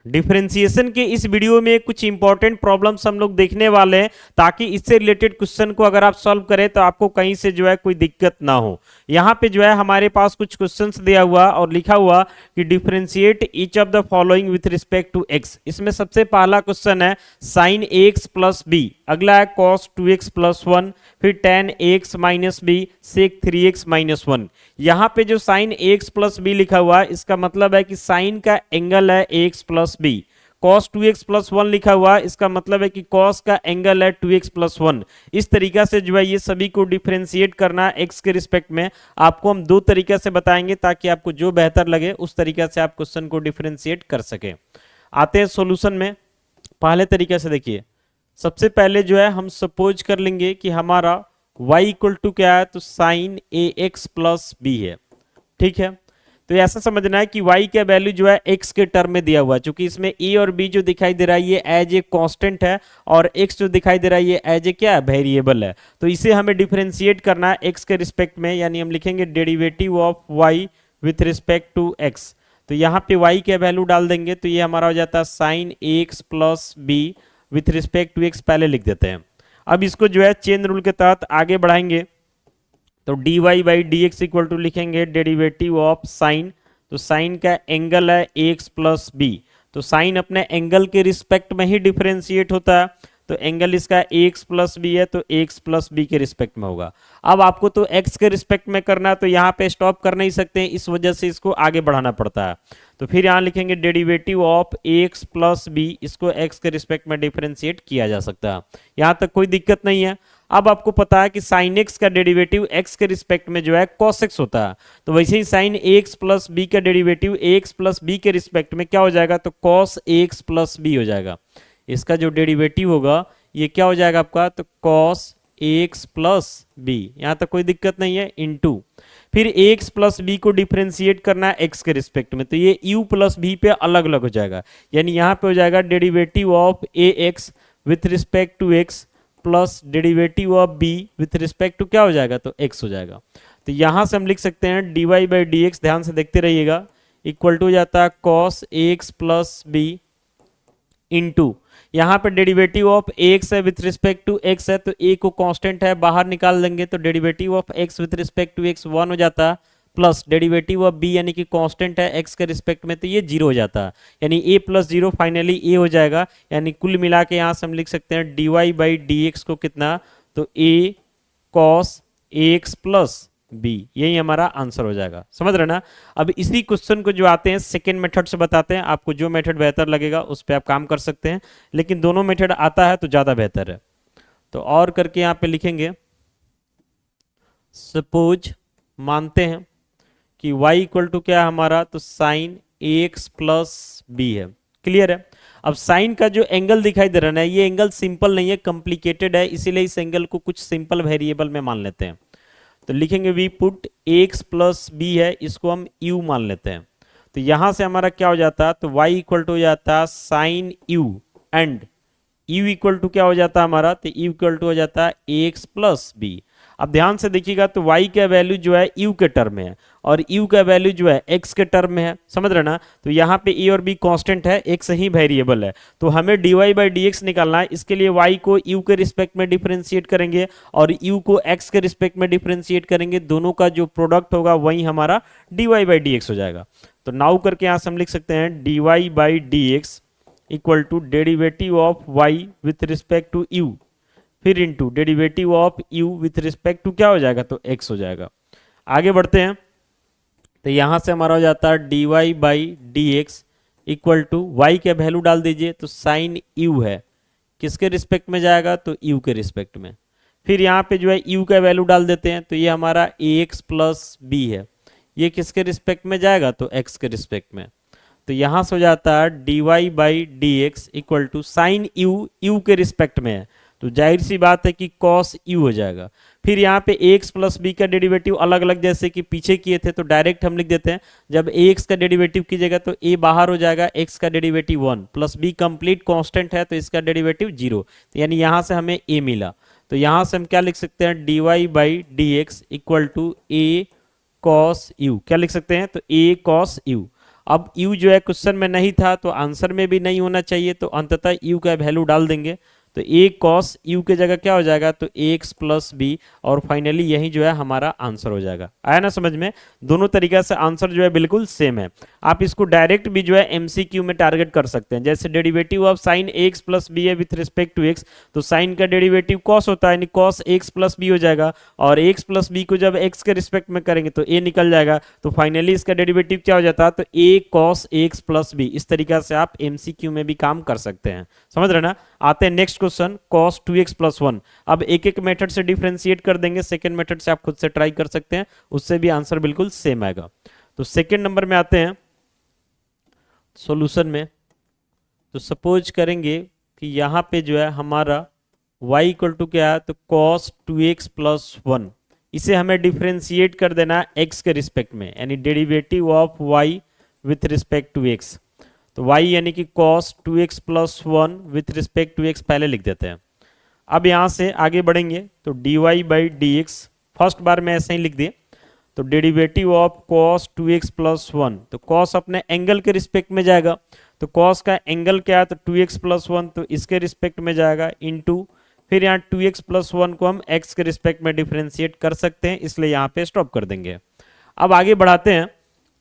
Differentiation के इस video में कुछ इंपॉर्टेंट प्रॉब्लम्स हम लोग देखने वाले हैं, ताकि इससे रिलेटेड क्वेश्चन को अगर आप सॉल्व करें तो आपको कहीं से जो है कोई दिक्कत ना हो। यहाँ पे जो है हमारे पास कुछ क्वेश्चंस दिया हुआ और लिखा हुआ कि differentiate each of the following with respect to x. इसमें सबसे पहला क्वेश्चन है sine a x plus b, अगला है कॉस 2x प्लस 1, फिर tan ax minus b sec 3x minus 1। यहाँ पे जो साइन ax प्लस बी लिखा हुआ है इसका मतलब है कि साइन का एंगल है ax plus b. cos 2x plus 1 लिखा हुआ है इसका मतलब है कि cos का एंगल है 2x प्लस 1। इस तरीका से जो है ये सभी को डिफरेंशिएट करना x के रिस्पेक्ट में आपको हम दो तरीका से बताएंगे, ताकि आपको जो बेहतर लगे उस तरीका से आप क्वेश्चन को डिफरेंशिएट कर सके। आते हैं सॉल्यूशन में। पहले तरीके से देखिए, सबसे पहले जो है हम सपोज कर लेंगे कि हमारा y इक्वल टू क्या है, तो sign a x plus b है। ठीक है, तो ऐसा समझना है कि y का वैल्यू जो है x के टर्म में दिया हुआ है, क्योंकि इसमें a और b जो दिखाई दे रहा है ये एज ए कांस्टेंट है और x जो दिखाई दे रहा है ये एज ए क्या है, वेरिएबल है। तो इसे हमें डिफरेंशिएट करना है x के रिस्पेक्ट में, यानी हम लिखेंगे derivative of y with respect to x। तो यहाँ पे y का वैल्यू डाल देंगे तो ये हमारा हो जाता है sine a x plus b with respect to x, पहले लिख देते हैं। अब इसको जो है चेन रूल के तहत आगे बढ़ाएंगे तो dy by d x equal to लिखेंगे डेरिवेटिव ऑफ साइन। तो साइन का एंगल है एक्स प्लस बी, तो साइन अपने एंगल के रिस्पेक्ट में ही डिफरेंशिएट होता है। तो एंगल इसका एक्स प्लस बी है तो एक्स प्लस बी के रिस्पेक्ट में होगा। अब आपको तो एक्स के रिस्पेक्ट में करना है तो यहाँ पे स्टॉप कर नहीं सकते हैं, इस वजह से इसको आगे बढ़ाना पड़ता है। तो फिर यहाँ लिखेंगे derivative of x plus b, इसको एक्स के रिस्पेक्ट में डिफरेंशिएट किया जा सकता है, यहाँ तक कोई दिक्कत नहीं है। अब आपको पता है कि साइन एक्स का डेरिवेटिव एक्स के रिस्पेक्ट में जो है कॉस एक्स होता है, तो वैसे ही साइन एक्स प्लस बी का डेरिवेटिव एक्स प्लस बी के रिस्पेक्ट में क्या हो जाएगा, तो कॉस एक्स प्लस बी हो जाएगा। इसका जो डेरिवेटिव होगा ये क्या हो जाएगा आपका, तो कॉस एक्स प्लस बी, यहां तक कोई दिक्कत नहीं है, इनटू फिर एक्स प्लस बी को डिफरेंशिएट करना है एक्स के रिस्पेक्ट में, तो ये यू प्लस बी पे अलग अलग हो जाएगा, यानी यहां पे हो जाएगा derivative of a x with respect to x plus derivative of b with respect to क्या हो जाएगा, तो एक्स हो जाएगा। तो यहां से हम लिख सकते हैं d y by d x, ध्यान से देखते रहिएगा, इक्वल टू जाता है cos x plus b into यहाँ पे डेरिवेटिव ऑफ एक्स है विथ रिस्पेक्ट टू एक्स है, तो ए को कांस्टेंट है बाहर निकाल देंगे तो derivative of x with respect to x 1 हो जाता है, प्लस डेरिवेटिव ऑफ बी यानी कि कांस्टेंट है एक्स के रिस्पेक्ट में तो ये 0 हो जाता है, यानी ए प्लस 0 फाइनली ए हो जाएगा। यानी कुल मिला के यहाँ से हम लिख सकते हैं d y by d x को कितना, तो a cos x plus b, यही हमारा आंसर हो जाएगा। समझ रहे ना। अब इसी क्वेश्चन को जो आते हैं सेकेंड मेथड से बताते हैं, आपको जो मेथड बेहतर लगेगा उस पर आप काम कर सकते हैं, लेकिन दोनों मेथड आता है तो ज्यादा बेहतर है। तो और करके यहाँ पे लिखेंगे सपोज मानते हैं कि y इक्वल टू क्या है हमारा, तो साइन एक्स प्लस बी है। क्लियर है। अब साइन का जो एंगल दिखाई दे रहा है ये एंगल सिंपल नहीं है, कॉम्प्लिकेटेड है, इसीलिए इस एंगल को कुछ सिंपल वेरिएबल में मान लेते हैं। तो लिखेंगे we put x plus b है, इसको हम u मान लेते हैं। तो यहां से हमारा क्या हो जाता है, तो y इक्वल टू हो जाता है sine u and u equal to क्या हो जाता है हमारा, तो u इक्वल टू हो जाता है एक्स प्लस बी। अब ध्यान से देखिएगा तो y का वैल्यू जो है u के टर्म में है और u का वैल्यू जो है x के टर्म में है, समझ रहे ना। तो यहाँ पे a और b कांस्टेंट है, x ही वेरिएबल है, तो हमें dy बाई डी एक्स निकालना है। इसके लिए y को u के रिस्पेक्ट में डिफरेंशिएट करेंगे और u को x के रिस्पेक्ट में डिफरेंशिएट करेंगे, दोनों का जो प्रोडक्ट होगा वही हमारा dy बाई डी एक्स हो जाएगा। तो नाउ करके यहाँ से हम लिख सकते हैं dy by d x equal to derivative of y with respect to u फिर into derivative of u with respect to क्या हो जाएगा, तो x हो जाएगा। आगे बढ़ते हैं तो यहां से हमारा हो जाता है d y by d x equal to y के वैल्यू डाल दीजिए, तो साइन u है किसके रिस्पेक्ट में जाएगा, तो u के रिस्पेक्ट में। फिर यहाँ पे जो है u का वैल्यू डाल देते हैं, तो ये हमारा ax प्लस बी है, ये किसके रिस्पेक्ट में जाएगा, तो x के रिस्पेक्ट में। तो यहां से हो जाता है d y by d x equal to sine u के रिस्पेक्ट में है, तो जाहिर सी बात है कि cos u हो जाएगा। फिर यहाँ पे ax प्लस बी का डेरिवेटिव अलग अलग जैसे कि पीछे किए थे तो डायरेक्ट हम लिख देते हैं, जब ax का डेरिवेटिव कीजिएगा तो a बाहर हो जाएगा, x का derivative 1 plus b complete constant है तो इसका डेरिवेटिव 0, तो यानी यहाँ से हमें a मिला। तो यहाँ से हम क्या लिख सकते हैं d y by d x equal to a cos u, क्या लिख सकते हैं, तो a cos u। अब u जो है क्वेश्चन में नहीं था तो आंसर में भी नहीं होना चाहिए, तो अंततः u का वैल्यू डाल देंगे। तो a cos u के जगह क्या हो जाएगा, तो ax प्लस बी, और फाइनली यही जो है हमारा आंसर हो जाएगा। आया ना समझ में? दोनों तरीका से आंसर जो है बिल्कुल सेम है। आप इसको डायरेक्ट भी जो है एमसीक्यू में टारगेट कर सकते हैं। जैसे derivative of sine ax plus b है विथ रिस्पेक्ट टू x, तो साइन का डेरिवेटिव cos होता है, यानी cos ax प्लस बी हो जाएगा, और ax प्लस बी को जब x के रिस्पेक्ट में करेंगे तो a निकल जाएगा, तो फाइनली इसका डेरिवेटिव क्या हो जाता है, तो a cos ax plus b. इस तरीका से आप एमसीक्यू में भी काम कर सकते हैं। समझ रहे ना? आते हैं next question, cos 2x plus 1। अब एक एक मेथड से डिफरेंशिएट कर देंगे, सेकेंड मेथड से आप खुद से ट्राई कर सकते हैं, उससे भी आंसर बिल्कुल सेम आएगा। तो सेकेंड नंबर में आते हैं सॉल्यूशन में। तो सपोज करेंगे कि यहां पे जो है हमारा y इक्वल टू क्या है, तो cos 2x प्लस 1, इसे हमें डिफरेंशिएट कर देना है x के रिस्पेक्ट में, यानी derivative of y with respect to x। तो y यानी कि cos 2x plus 1 with respect to x पहले लिख देते हैं। अब यहाँ से आगे बढ़ेंगे तो dy by d x, first बार में ऐसे ही लिख दिए, तो derivative of cos 2x plus 1, तो cos अपने एंगल के रिस्पेक्ट में जाएगा, तो cos का एंगल क्या है, तो 2x प्लस 1, तो इसके रिस्पेक्ट में जाएगा इनटू, फिर यहाँ 2x प्लस 1 को हम x के रिस्पेक्ट में डिफरेंशिएट कर सकते हैं, इसलिए यहाँ पे स्टॉप कर देंगे। अब आगे बढ़ाते हैं,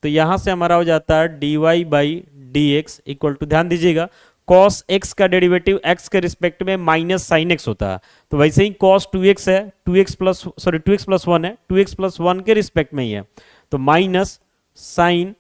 तो यहाँ से हमारा हो जाता है dy by d x equal to, ध्यान दीजिएगा cos x का डेरिवेटिव x के रिस्पेक्ट में माइनस साइन x होता है, तो वैसे ही cos 2x है, 2x प्लस 1 है, 2x प्लस 1 के रिस्पेक्ट में ही है, तो माइनस साइन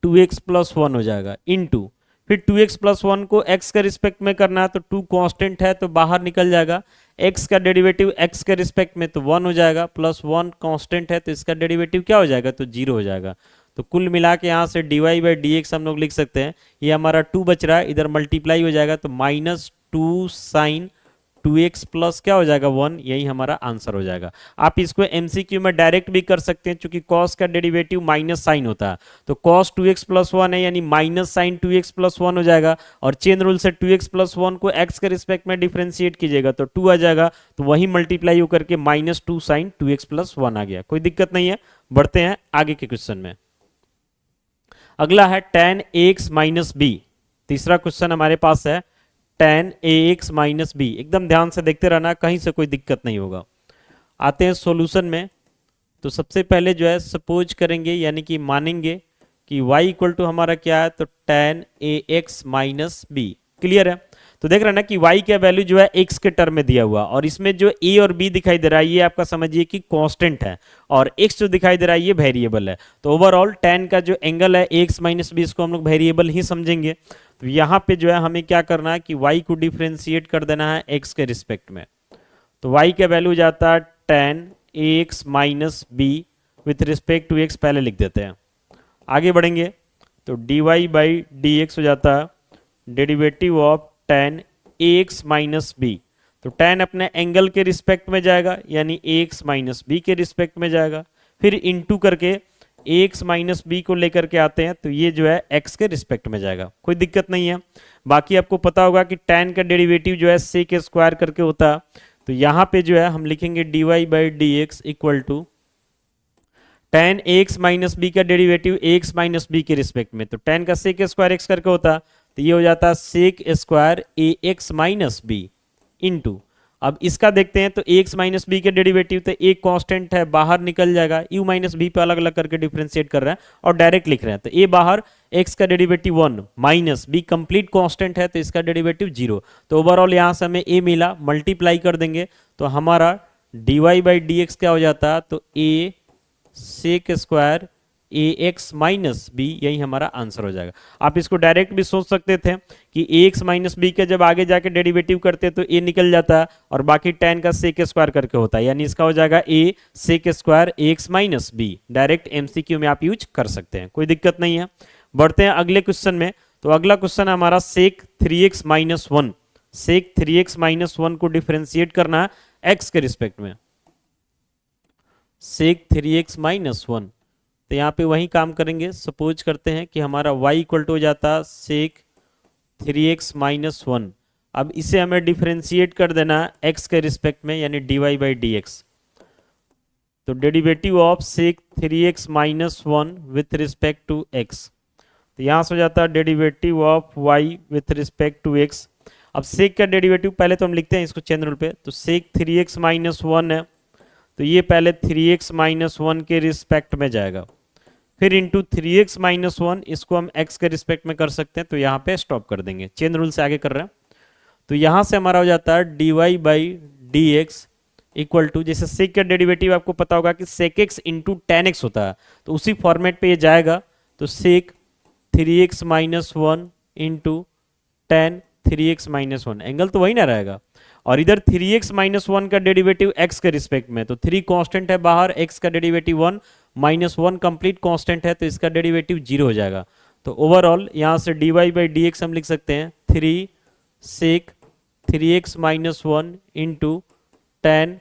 2x प्लस 1 हो जाएगा इनटू, फिर 2x प्लस 1 को x के रिस्पेक्ट में करना है, तो 2 कांस्टेंट है तो बाहर निकल जाएगा, x का डेरिवेटिव x के रिस्पेक्ट में तो 1 हो जाएगा, प्लस 1 कांस्टेंट है तो इसका डेरिवेटिव क्या हो जाएगा, तो 0 हो जाएगा। तो कुल मिला के यहाँ से dy बाई डी एक्स हम लोग लिख सकते हैं, ये हमारा 2 बच रहा है, इधर मल्टीप्लाई हो जाएगा, तो माइनस 2 साइन 2x प्लस क्या हो जाएगा 1, यही हमारा आंसर हो जाएगा। आप इसको एमसीक्यू में डायरेक्ट भी कर सकते हैं, क्योंकि cos का डेरिवेटिव माइनस साइन होता है, तो cos 2x प्लस 1 है, यानी माइनस साइन 2x प्लस 1 हो जाएगा, और चेन रूल से 2x प्लस 1 को x के रिस्पेक्ट में डिफरेंशिएट कीजिएगा तो 2 आ जाएगा, तो वही मल्टीप्लाई होकर के माइनस 2 साइन 2x प्लस 1 आ गया। कोई दिक्कत नहीं है, बढ़ते हैं आगे के क्वेश्चन में। अगला है tan ax माइनस बी, तीसरा क्वेश्चन हमारे पास है tan ax माइनस बी। एकदम ध्यान से देखते रहना, कहीं से कोई दिक्कत नहीं होगा। आते हैं सॉल्यूशन में, तो सबसे पहले जो है सपोज करेंगे, यानी कि मानेंगे कि y इक्वल टू हमारा क्या है, तो tan ax minus b. Clear है? तो देख रहे हैं ना कि y का वैल्यू जो है x के टर्म में दिया हुआ, और इसमें जो a और b दिखाई दे रहा है ये आपका समझिए कि कांस्टेंट है, और x जो दिखाई दे रहा है ये वेरिएबल है। तो ओवरऑल tan का जो एंगल है ax माइनस बी, इसको हम लोग वेरिएबल ही समझेंगे। तो यहाँ पे जो है हमें क्या करना है कि y को डिफरेंशिएट कर देना है x के रिस्पेक्ट में। तो y का वैल्यू जाता है tan ax minus b with respect to x, पहले लिख देते हैं। आगे बढ़ेंगे तो dy बाई डी एक्स हो जाता है derivative of tan ax minus b, तो tan अपने एंगल के रिस्पेक्ट में जाएगा, यानी ax माइनस बी के रिस्पेक्ट में जाएगा, फिर इनटू करके ax माइनस बी को लेकर के आते हैं, तो ये जो है x के रिस्पेक्ट में जाएगा। कोई दिक्कत नहीं है। बाकी आपको पता होगा कि tan का डेरिवेटिव जो है sec स्क्वायर करके होता है, तो यहाँ पे जो है हम लिखेंगे dy by d x equal to tan ax minus b का डेरिवेटिव ax माइनस बी के रिस्पेक्ट में, तो tan का sec स्क्वायर x करके होता है, तो ये हो जाता है sec square ax minus b into, अब इसका देखते हैं तो ax माइनस बी के डेरिवेटिव, तो एक कांस्टेंट है बाहर निकल जाएगा, u माइनस बी पे अलग अलग करके डिफरेंशिएट कर रहे हैं और डायरेक्ट लिख रहे हैं, तो a बाहर, x का derivative 1 minus b complete constant है तो इसका डेरिवेटिव 0, तो ओवरऑल यहाँ से हमें a मिला, मल्टीप्लाई कर देंगे तो हमारा dy बाई डी एक्स क्या हो जाता है, तो a sec square ax minus b, यही हमारा आंसर हो जाएगा। आप इसको डायरेक्ट भी सोच सकते थे कि ax माइनस बी के जब आगे जाके डेरिवेटिव करते तो a निकल जाता है और बाकी tan का sec स्क्वायर करके होता है, यानी इसका हो जाएगा a sec square ax minus b. Direct MCQ में आप यूज कर सकते हैं, कोई दिक्कत नहीं है। बढ़ते हैं अगले क्वेश्चन में, तो अगला क्वेश्चन है हमारा sec 3x minus 1। sec 3x minus 1 को डिफरेंशिएट करना है x के रिस्पेक्ट में, sec 3x माइनस 1, तो यहाँ पे वही काम करेंगे। सपोज करते हैं कि हमारा y इक्वल टू हो जाता है sec 3x माइनस 1। अब इसे हमें डिफरेंशिएट कर देना है x के रिस्पेक्ट में, यानी dy बाई डी एक्स, तो derivative of sec 3x minus 1 with respect to x, तो यहाँ से हो जाता है derivative of y with respect to x। अब सेक का डेरिवेटिव पहले तो हम लिखते हैं इसको चेन रूल पे, तो सेक 3x माइनस 1 है, तो ये पहले 3x माइनस 1 के रिस्पेक्ट में जाएगा, फिर इंटू 3x माइनस 1, इसको हम x के रिस्पेक्ट में कर सकते हैं, तो यहाँ पे स्टॉप कर देंगे, चेन रूल से आगे कर रहे हैं। तो यहाँ से हमारा हो जाता है dy by d x equal to, जैसे सेक का डेरिवेटिव आपको पता होगा कि sec x into tan x होता है, तो उसी फॉर्मेट पे ये जाएगा, तो sec 3x minus 1 into tan 3x minus 1, angle तो वही ना रहेगा, और इधर 3x माइनस 1 का डेरिवेटिव x के रिस्पेक्ट में, तो 3 कांस्टेंट है बाहर, x का डेरिवेटिव 1 माइनस 1 कंप्लीट कांस्टेंट है, तो इसका डेरिवेटिव 0 हो जाएगा। तो ओवरऑल यहाँ से dy बाई डी एक्स हम लिख सकते हैं 3 सेक 3x minus 1 into tan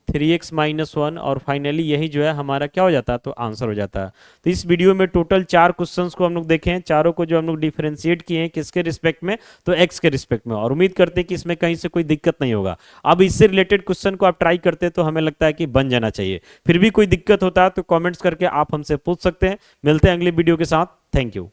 3x minus 1, और फाइनली यही जो है हमारा क्या हो जाता है, तो आंसर हो जाता है। तो इस वीडियो में टोटल 4 क्वेश्चंस को हम लोग देखे हैं, चारों को जो हम लोग डिफरेंशिएट किए हैं किसके रिस्पेक्ट में, तो x के रिस्पेक्ट में, और उम्मीद करते हैं कि इसमें कहीं से कोई दिक्कत नहीं होगा। अब इससे रिलेटेड क्वेश्चन को आप ट्राई करते हैं तो हमें लगता है कि बन जाना चाहिए। फिर भी कोई दिक्कत होता है तो कॉमेंट्स करके आप हमसे पूछ सकते हैं। मिलते हैं अगले वीडियो के साथ। Thank you.